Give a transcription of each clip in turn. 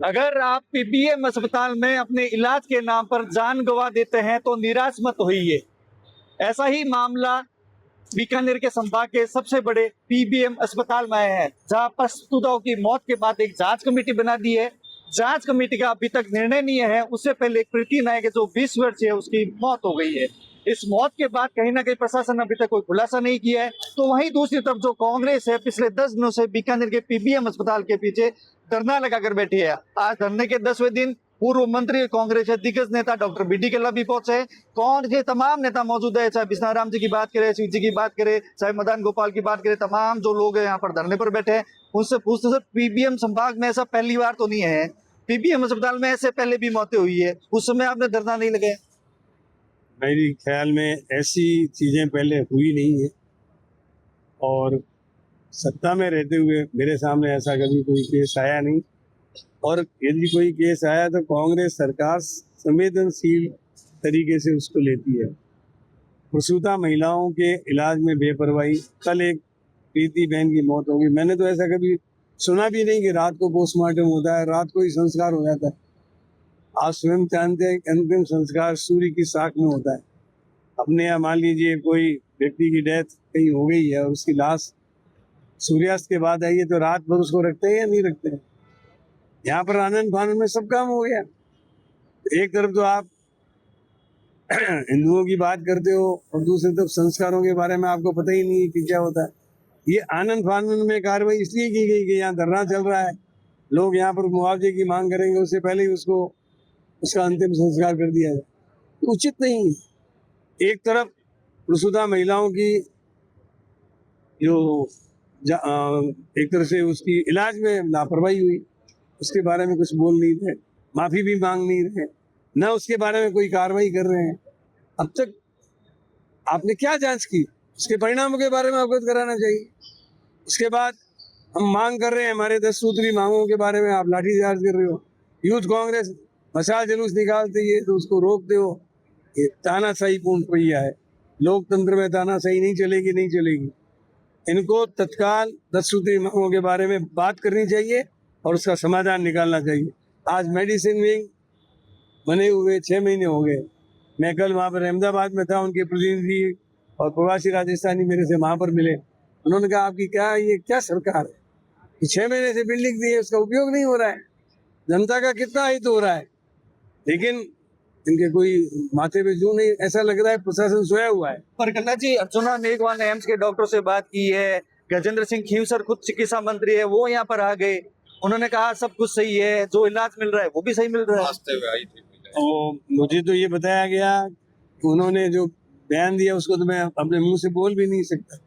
अगर आप पीबीएम अस्पताल में अपने इलाज के नाम पर जान गंवा देते हैं तो निराश मत होइए। ऐसा ही मामला बीकानेर के संभाग के सबसे बड़े पीबीएम अस्पताल में आया है, जहां प्रसूताओं की मौत के बाद एक जांच कमेटी बना दी है। जांच कमेटी का अभी तक निर्णय नहीं है। उससे पहले एक प्रीति नायक जो 20 वर्ष है उसकी मौत हो गई है। इस मौत के बाद कहीं ना कहीं प्रशासन ने अभी तक कोई खुलासा नहीं किया है। तो वहीं दूसरी तरफ जो कांग्रेस है पिछले 10 दिनों से बीकानेर के पीबीएम अस्पताल के पीछे धरना लगाकर बैठी है। आज धरने के 10वें दिन पूर्व मंत्री कांग्रेस के दिग्गज नेता डॉक्टर बी डी कल्ला भी पहुंचे। कांग्रेस के तमाम नेता मौजूद है, चाहे बिस्नाराम जी की बात करें, शिव जी की बात करें, चाहे मदन गोपाल की बात करें, तमाम जो लोग हैं यहाँ पर धरने पर बैठे हैं। उनसे पूछते सर, पीबीएम संभाग में ऐसा पहली बार तो नहीं है, पीबीएम अस्पताल में ऐसे पहले भी मौतें हुई है, उस समय आपने धरना नहीं लगाया? मेरी ख्याल में ऐसी चीजें पहले हुई नहीं है और सत्ता में रहते हुए मेरे सामने ऐसा कभी कोई केस आया नहीं। और यदि कोई केस आया तो कांग्रेस सरकार संवेदनशील तरीके से उसको लेती है। प्रसूता महिलाओं के इलाज में बेपरवाही, कल एक प्रीति बहन की मौत हो गई। मैंने तो ऐसा कभी सुना भी नहीं कि रात को पोस्टमार्टम होता है, रात को ही संस्कार हो जाता है। आप स्वयं जानते हैं कि अंतिम संस्कार सूर्य की साख में होता है। अपने यहाँ मान लीजिए कोई व्यक्ति की डेथ कहीं हो गई है और उसकी लाश सूर्यास्त के बाद आई है तो रात भर उसको रखते हैं या नहीं रखते हैं? यहाँ पर आनंद फानंद में सब काम हो गया। एक तरफ तो आप हिंदुओं की बात करते हो और दूसरी तरफ संस्कारों के बारे में आपको पता ही नहीं है कि क्या होता है। ये आनंद फानंद में कार्रवाई इसलिए की गई कि यहाँ धरना चल रहा है, लोग यहाँ पर मुआवजे की मांग करेंगे, उससे पहले ही उसको उसका अंतिम संस्कार कर दिया जाए। उचित नहीं है। एक तरफ प्रसूता महिलाओं की जो एक तरह से उसकी इलाज में लापरवाही हुई, उसके बारे में कुछ बोल नहीं रहे, माफी भी मांग नहीं रहे, न उसके बारे में कोई कार्रवाई कर रहे हैं। अब तक आपने क्या जांच की? उसके परिणामों के बारे में अवगत कराना चाहिए। उसके बाद हम मांग कर रहे हैं, हमारे 10 सूत्री मांगों के बारे में आप लाठीचार्ज कर रहे हो। यूथ कांग्रेस मशाल जुलूस निकालते है तो उसको रोकते हो। ये तानाशाही पूर्ण रवैया है। लोकतंत्र में तानाशाही नहीं चलेगी, नहीं चलेगी। इनको तत्काल 10 सूत्री मांगों के बारे में बात करनी चाहिए और उसका समाधान निकालना चाहिए। आज मेडिसिन विंग बने हुए 6 महीने हो गए। मैं कल वहाँ पर अहमदाबाद में था, उनके प्रतिनिधि और प्रवासी राजस्थानी मेरे से वहाँ पर मिले। उन्होंने कहा आपकी क्या सरकार है, 6 महीने से बिल्डिंग दी है, उसका उपयोग नहीं हो रहा है, जनता का कितना हित हो रहा है, लेकिन इनके कोई माथे पे जू नहीं। ऐसा लग रहा है प्रशासन सोया हुआ है। पर कल्ला जी, अर्जुना मेघवाल ने एम्स के डॉक्टर से बात की है, गजेंद्र सिंह खींवसर खुद चिकित्सा मंत्री है, वो यहाँ पर आ गए, उन्होंने कहा सब कुछ सही है, जो इलाज मिल रहा है वो भी सही मिल रहा है। तो मुझे तो ये बताया गया, उन्होंने जो बयान दिया उसको तो मैं अपने मुंह से बोल भी नहीं सकता।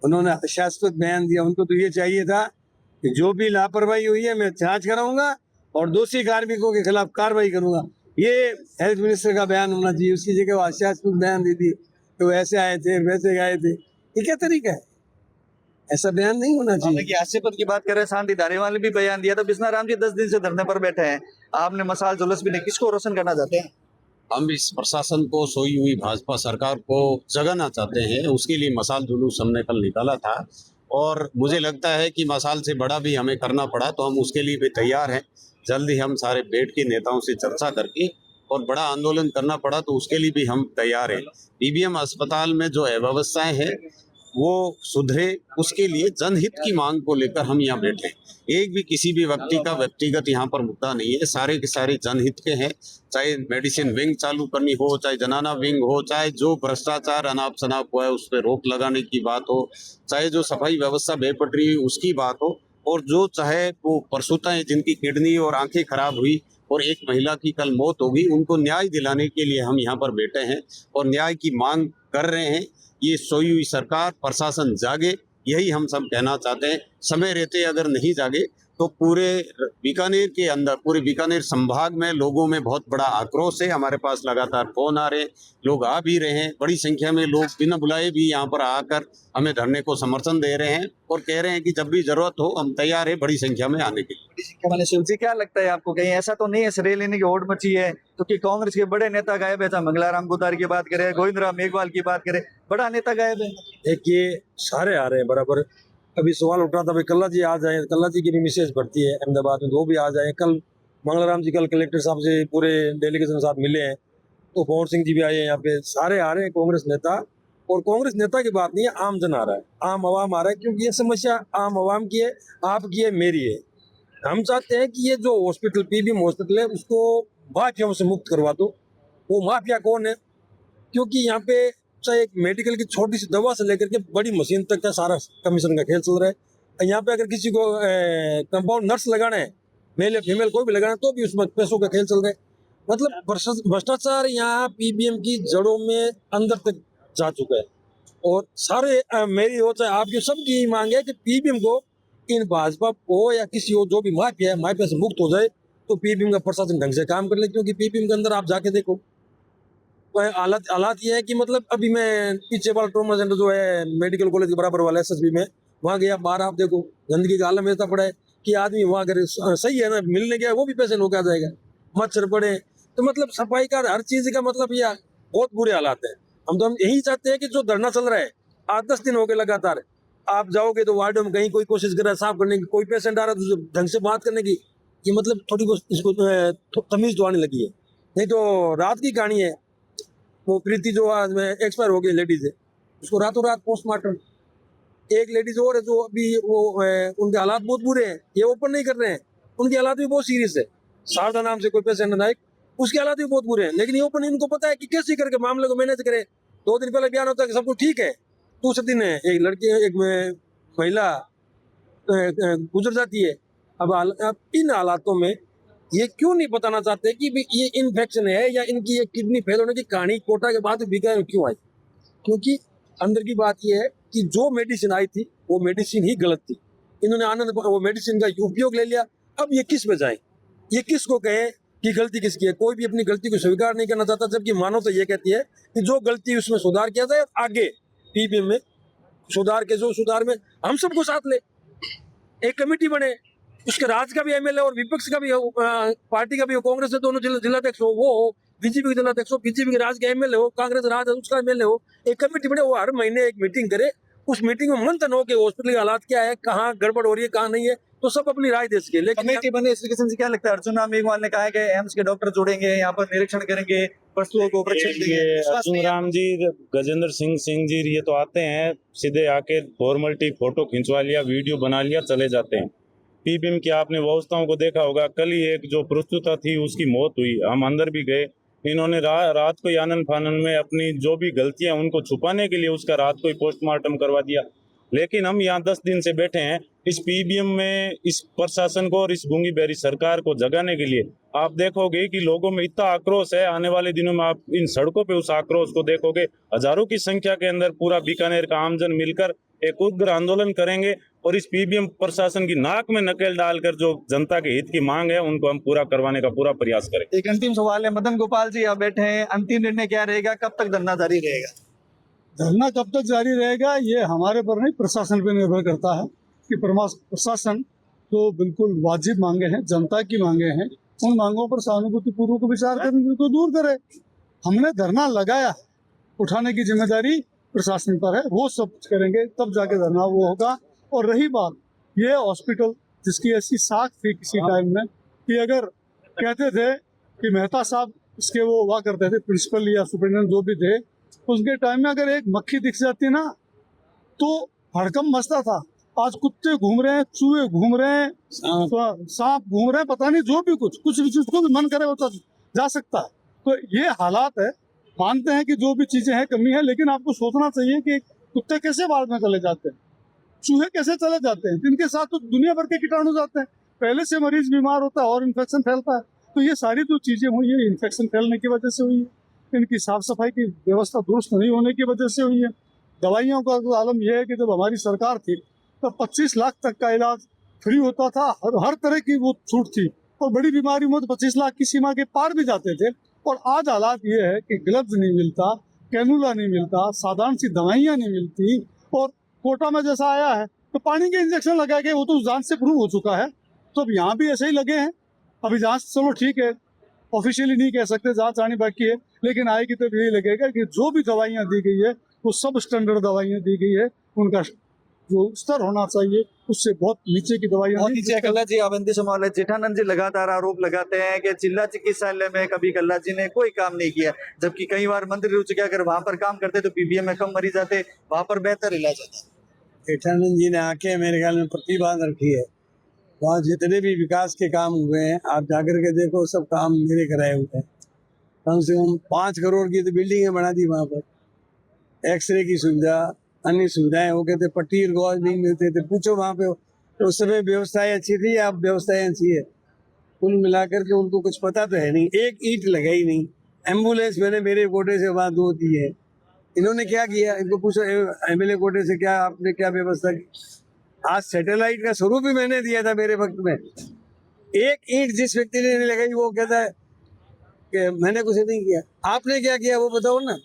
उन्होंने आशास्पद बयान दिया। उनको तो ये चाहिए था कि जो भी लापरवाही हुई है मैं जांच कराऊंगा और दोषी कार्मिकों के खिलाफ कार्रवाई करूंगा। ये हेल्थ मिनिस्टर का बयान होना चाहिए। उसकी जगह वो आशास्पद बयान दी थी, तो ऐसे आए थे वैसे गए थे। ये क्या तरीका है? ऐसा बयान नहीं होना चाहिए। हास्यास्पद की बात करें, शांति धारीवाल ने भी बयान दिया था। बिस्नाराम जी 10 दिन से धरने पर बैठे हैं, आपने मसाल जुलूस भी नहीं, किसको रोशन करना चाहते हैं? हम इस प्रशासन को, सोई हुई भाजपा सरकार को जगाना चाहते हैं। उसके लिए मसाल जुलूस हमने कल निकाला था और मुझे लगता है कि मसाल से बड़ा भी हमें करना पड़ा तो हम उसके लिए भी तैयार हैं। जल्दी हम सारे बैठ के नेताओं से चर्चा करके और बड़ा आंदोलन करना पड़ा तो उसके लिए भी हम तैयार हैं। पीबीएम अस्पताल में जो अव्यवस्थाएं हैं वो सुधरे, उसके लिए जनहित की मांग को लेकर हम यहाँ बैठे हैं। एक भी किसी भी व्यक्ति का व्यक्तिगत यहाँ पर मुद्दा नहीं है, सारे के सारे जनहित के हैं। चाहे मेडिसिन विंग चालू करनी हो, चाहे जनाना विंग हो, चाहे जो भ्रष्टाचार अनाप शनाप हुआ है उस पर रोक लगाने की बात हो, चाहे जो सफाई व्यवस्था बेपटरी हुई उसकी बात हो, और जो चाहे वो प्रसूताएं जिनकी किडनी और आंखें खराब हुई और एक महिला की कल मौत होगी, उनको न्याय दिलाने के लिए हम यहाँ पर बैठे हैं और न्याय की मांग कर रहे हैं। ये सोई हुई सरकार, प्रशासन जागे, यही हम सब कहना चाहते हैं। समय रहते अगर नहीं जागे तो पूरे बीकानेर के अंदर, पूरे बीकानेर संभाग में लोगों में बहुत बड़ा आक्रोश है। हमारे पास लगातार फोन आ रहे हैं, लोग आ भी रहे हैं, बड़ी संख्या में लोग बिना बुलाए भी यहाँ पर आकर हमें धरने को समर्थन दे रहे हैं और कह रहे हैं कि जब भी जरूरत हो हम तैयार हैं बड़ी संख्या में आने के लिए। शिव जी, क्या लगता है आपको, कहीं ऐसा तो नहीं है श्रेय लेने की होड़ मची है? क्योंकि कांग्रेस के बड़े नेता गायब है, चाहे मंगलाराम गुदार की बात करें, गोविंदराम मेघवाल की बात करें, बड़ा नेता गायब है। एक ये सारे आ रहे हैं बराबर। अभी सवाल उठ रहा था भाई कल्ला जी आ जाए, कल्ला जी की भी मिसेज भर्ती है अहमदाबाद में, वो भी आ जाए। कल मंगलाराम जी कल कलेक्टर साहब से पूरे डेलीगेशन के साथ मिले हैं, तो पवन सिंह जी भी आए हैं यहाँ पे, सारे आ रहे हैं कांग्रेस नेता। और कांग्रेस नेता की बात नहीं है, आम जन आ रहा है, आम आवाम आ रहा है, क्योंकि ये समस्या आम आवाम की है, आपकी है, मेरी है। हम चाहते हैं कि ये जो हॉस्पिटल पीबीएम हॉस्पिटल है उसको माफियाओं से मुक्त करवा दो। वो माफिया कौन है? क्योंकि यहाँ पे चाहे एक मेडिकल की छोटी सी दवा से लेकर के बड़ी मशीन तक का सारा कमीशन का खेल चल रहा है। यहाँ पे अगर किसी को कंपाउंड नर्स लगाना है, मेल या फीमेल कोई भी लगाना है, तो भी उसमें पैसों का खेल चल रहा है। मतलब भ्रष्टाचार यहाँ पीबीएम की जड़ों में अंदर तक जा चुका है। और सारे मेरी हो चाहे आपकी, सबकी मांग है कि पीबीएम को, इन भाजपा को या किसी हो जो भी माफिया है, माफिया से मुक्त हो जाए, तो पीबीएम का प्रशासन ढंग से काम कर ले। क्योंकि पीबीएम के अंदर आप जाके देखो, हालात ये है कि मतलब अभी मैं पीछे वाला ट्रॉमा सेंटर जो है मेडिकल कॉलेज के बराबर वाला एसएसबी में, वहाँ गया, बाहर आप देखो गंदगी का आलम ऐसा पड़ा है कि आदमी वहाँ अगर सही है ना मिलने गया, वो भी पैसे लोग आ जाएगा, मच्छर पड़े। तो मतलब सफाई का हर चीज का मतलब ये बहुत बुरे हालात है। हम यही चाहते हैं कि जो धरना चल रहा है 8-10 दिन हो गए लगातार, आप जाओगे तो वार्डों में कहीं कोई कोशिश कर रहा है साफ करने की, कोई पेशेंट आ रहा है तो ढंग से बात करने की, ये मतलब थोड़ी बहुत इसको तमीज तो आने लगी है। नहीं तो रात की कहानी है, वो प्रीति जो आज में एक्सपायर हो गई लेडीज है, उसको रातों रात पोस्टमार्टम। एक लेडीज और है जो अभी वो उनके हालात बहुत बुरे हैं, ये ओपन नहीं कर रहे हैं, उनके हालात भी बहुत सीरियस है। शारदा नाम से कोई पेशेंट नायक, उसके हालात भी बहुत बुरे हैं, लेकिन ये ओपन इनको पता है कि कैसे करके मामले को मैनेज करे। 2 दिन पहले बयान होता है कि सब कुछ ठीक है, दूसरे दिन एक लड़की एक महिला गुजर जाती है। अब इन हालातों में ये क्यों नहीं बताना चाहते कि भी ये इन्फेक्शन है या इनकी ये किडनी फेल होने की कहानी कोटा के बाद बीकानेर क्यों आई? क्योंकि अंदर की बात ये है कि जो मेडिसिन आई थी वो मेडिसिन ही गलत थी। इन्होंने आनंद वो मेडिसिन का उपयोग ले लिया। अब ये किस पे जाए, ये किसको कहे कि गलती किसकी है? कोई भी अपनी गलती को स्वीकार नहीं करना चाहता, जबकि मानव तो ये कहती है कि जो गलती उसमें सुधार किया जाए, आगे पीबीएम में सुधार के जो सुधार में हम सबको साथ ले, एक कमेटी बने, उसके राज्य का भी एमएलए और विपक्ष का भी पार्टी का भी हो, कांग्रेस के दोनों जिलाध्यक्ष हो, वो हो, बीजेपी के जिलाध्यक्ष हो, बीजेपी के राज्य के एमएलए हो, कांग्रेस राज्य उसका एमएलए हो, एक कमेटी बने, वो हर महीने एक मीटिंग करे, उस मीटिंग में मंथन हो के हॉस्पिटल के हालात क्या है, कहाँ गड़बड़ हो रही है, कहाँ नहीं है, तो सब अपनी राय दे सके। लेकिन कमेटी बने इसलिए किसी से क्या लगता है? अर्जुन राम मेघवाल ने कहा है कि एम्स के डॉक्टर जुड़ेंगे, यहाँ पर निरीक्षण करेंगे, पशुओं को परीक्षण देंगे। अर्जुन राम जी, गजेंद्र सिंह जी, ये तो आते हैं सीधे आके फॉर्मेलिटी फोटो खिंचवा लिया, वीडियो बना लिया, चले जाते हैं। पीबीएम की आपने व्यवस्थाओं को देखा होगा, कल ही एक जो प्रस्तुता थी उसकी मौत हुई, हम अंदर भी गए। इन्होंने रात को आनन फानन में अपनी जो भी गलतियां उनको छुपाने के लिए उसका रात को ही पोस्टमार्टम करवा दिया। लेकिन हम यहाँ 10 दिन से बैठे हैं इस पीबीएम में, इस प्रशासन को और इस गूंगी बहरी सरकार को जगाने के लिए। आप देखोगे कि लोगों में इतना आक्रोश है, आने वाले दिनों में आप इन सड़कों पे उस आक्रोश को देखोगे। हजारों की संख्या के अंदर पूरा बीकानेर का आमजन मिलकर एक उग्र आंदोलन करेंगे और इस पीबीएम प्रशासन की नाक में नकेल डालकर जो जनता के हित की मांग है उनको हम पूरा करवाने का पूरा प्रयास करेंगे। एक अंतिम सवाल है, मदन गोपाल जी आप बैठे हैं, अंतिम निर्णय क्या रहेगा, कब तक धरना जारी रहेगा? धरना कब तक जारी रहेगा ये हमारे पर नहीं, प्रशासन पर निर्भर करता है कि प्रशासन तो बिल्कुल वाजिब मांगे हैं, जनता की मांगे हैं, उन मांगों पर सहानुभूति पूर्वक विचार करके उनको दूर करे। हमने धरना लगाया है, उठाने की जिम्मेदारी प्रशासन पर है, वो सब कुछ करेंगे तब जाके धरना वो होगा। और रही बात ये हॉस्पिटल जिसकी ऐसी साख थी किसी टाइम में कि अगर कहते थे कि मेहता साहब इसके वो हुआ करते थे, प्रिंसिपल या सुपरिटेंडेंट जो भी थे, उसके टाइम में अगर एक मक्खी दिख जाती ना तो हड़कंप मचता था। आज कुत्ते घूम रहे हैं, चूहे घूम रहे हैं, सांप घूम रहे हैं, पता नहीं जो भी कुछ भी जिसको भी मन करे वो जा सकता है। तो ये हालात है, मानते हैं कि जो भी चीजें हैं कमी है, लेकिन आपको सोचना चाहिए कि कुत्ते कैसे बाढ़ में चले जाते हैं, चूहे कैसे चले जाते हैं, जिनके साथ तो दुनिया भर के कीटाणु जाते हैं, पहले से मरीज बीमार होता है और इन्फेक्शन फैलता है। तो ये सारी जो चीजें हुई है इन्फेक्शन फैलने की वजह से हुई है, इनकी साफ सफाई की व्यवस्था दुरुस्त नहीं होने की वजह से हुई है। दवाइयों का तो आलम यह है कि जब हमारी सरकार थी तब 25 लाख तक का इलाज फ्री होता था, हर तरह की वो छूट थी, और बड़ी बीमारी में तो 25 लाख की सीमा के पार भी जाते थे। और आज हालात ये है कि ग्लव्स नहीं मिलता, कैनुला नहीं मिलता, साधारण सी दवाइयाँ नहीं मिलती, और कोटा में जैसा आया है तो पानी के इंजेक्शन लगाए गए, वो तो जांच से प्रूव हो चुका है। तो अब यहाँ भी ऐसे ही लगे हैं। अभी जांच चलो ठीक है, ऑफिशियली नहीं कह सकते, जांच आनी बाकी है, लेकिन आएगी तो यही लगेगा कि जो भी दवाइयाँ दी गई है वो सब स्टैंडर्ड दवाइयाँ दी गई है, उनका जो स्तर होना चाहिए उससे बहुत नीचे की दवाइयाँ बहुत नहीं। नीचे कल्ला जी अवंती समाल जेठानंद जी लगातार आरोप लगाते हैं कि जिला चिकित्सालय में कभी कल्ला जी ने कोई काम नहीं किया, जबकि कई बार मंत्री रुचि के अगर वहां पर काम करते तो पीबीएम में कम मरीज आते, वहां पर बेहतर इलाज होता। जेठानंद जी ने आके मेरे ख्याल में पट्टी बांध रखी है। वहाँ जितने भी विकास के काम हुए हैं आप जाकर के देखो, सब काम मेरे कराए हुए हैं। कम से कम 5 करोड़ की तो बिल्डिंगें बना दी वहाँ पर। एक्सरे की सुविधा, अन्य सुविधाएं हो गए थे, पट्टी गौज नहीं मिलते थे, पूछो वहाँ पे। तो उस समय व्यवस्थाएं अच्छी थी, अब व्यवस्थाएं अच्छी है। कुल मिलाकर के उनको कुछ पता तो है नहीं, एक ईंट लगाई नहीं। एम्बुलेंस मैंने मेरे कोटे से वहाँ 2 दी है। इन्होंने क्या किया, इनको पूछो एमएलए कोटे से क्या आपने क्या व्यवस्था की। आज सैटेलाइट का स्वरूप भी मैंने दिया था मेरे वक्त में। एक ईंट जिस व्यक्ति ने नहीं लगाई वो कहता है कि मैंने कुछ नहीं किया। आपने क्या किया वो बताओ ना।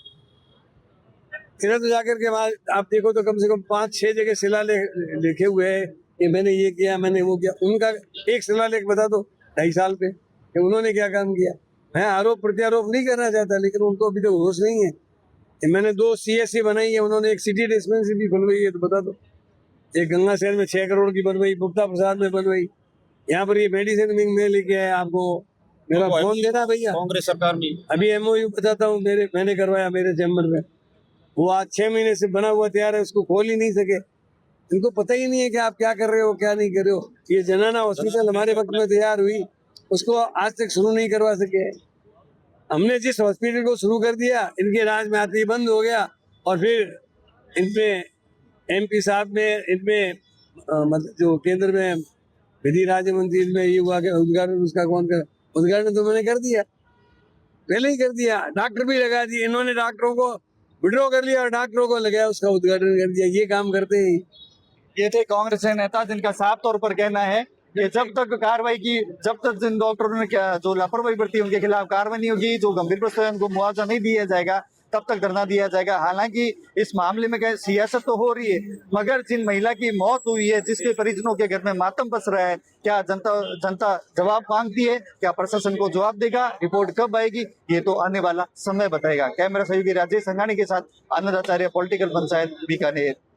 इधर तो जाकर के वहाँ आप देखो तो कम से कम 5-6 जगह शिलालेख लिखे हुए हैं कि मैंने ये किया, मैंने वो किया। उनका एक शिलालेख बता दो 2.5 साल पे कि उन्होंने क्या काम किया। मैं आरोप प्रत्यारोप नहीं करना चाहता, लेकिन उनको अभी तक होश नहीं है। कि मैंने 2 CSC बनाई है, उन्होंने एक सिटी डिस्पेंसरी बनवाई है, तो बता दो। एक गंगा शहर में 6 करोड़ की बनवाई, गुप्ता प्रसाद में बनवाई। यहाँ पर ये मेडिसिन विंग में लेके आए। आपको मेरा फोन देना भैया, कांग्रेस सरकार में अभी MOU बताता हूँ, मैंने करवाया मेरे चैम्बर में। वो आज 6 महीने से बना हुआ तैयार है, उसको खोल ही नहीं सके। इनको पता ही नहीं है कि आप क्या कर रहे हो क्या नहीं कर रहे हो। ये जनाना हॉस्पिटल हमारे वक्त में तैयार हुई, उसको आज तक शुरू नहीं करवा सके। हमने जिस हॉस्पिटल को शुरू कर दिया, इनके राज में आते ही बंद हो गया। और फिर इनमें MP साहब में इनमें मतलब जो केंद्र में विधि राज्य मंत्री में ये हुआ कि उद्घाटन उसका कौन कर, उद्घाटन तो मैंने कर दिया, पहले ही कर दिया। डॉक्टर भी लगा दिए इन्होंने, डॉक्टरों को विड्रॉ कर लिया और डॉक्टरों को लगाया, उसका उद्घाटन कर दिया। ये काम करते ही। ये थे कांग्रेस के नेता जिनका साफ तौर पर कहना है कि जब तक कार्रवाई की, जब तक जिन डॉक्टरों ने जो लापरवाही बरती उनके खिलाफ कार्रवाई नहीं होगी, जो गंभीर प्रश्न है उनको मुआवजा नहीं दिया जाएगा, तब तक धरना दिया जाएगा। हालांकि इस मामले में सियासत तो हो रही है, मगर जिन महिला की मौत हुई है, जिसके परिजनों के घर में मातम बस रहा है, क्या जनता जवाब मांगती है? क्या प्रशासन को जवाब देगा? रिपोर्ट कब आएगी ये तो आने वाला समय बताएगा। कैमरा सहयोगी राजेश संघानी के साथ आनंद आचार्य, पॉलिटिकल पंचायत, बीकानेर।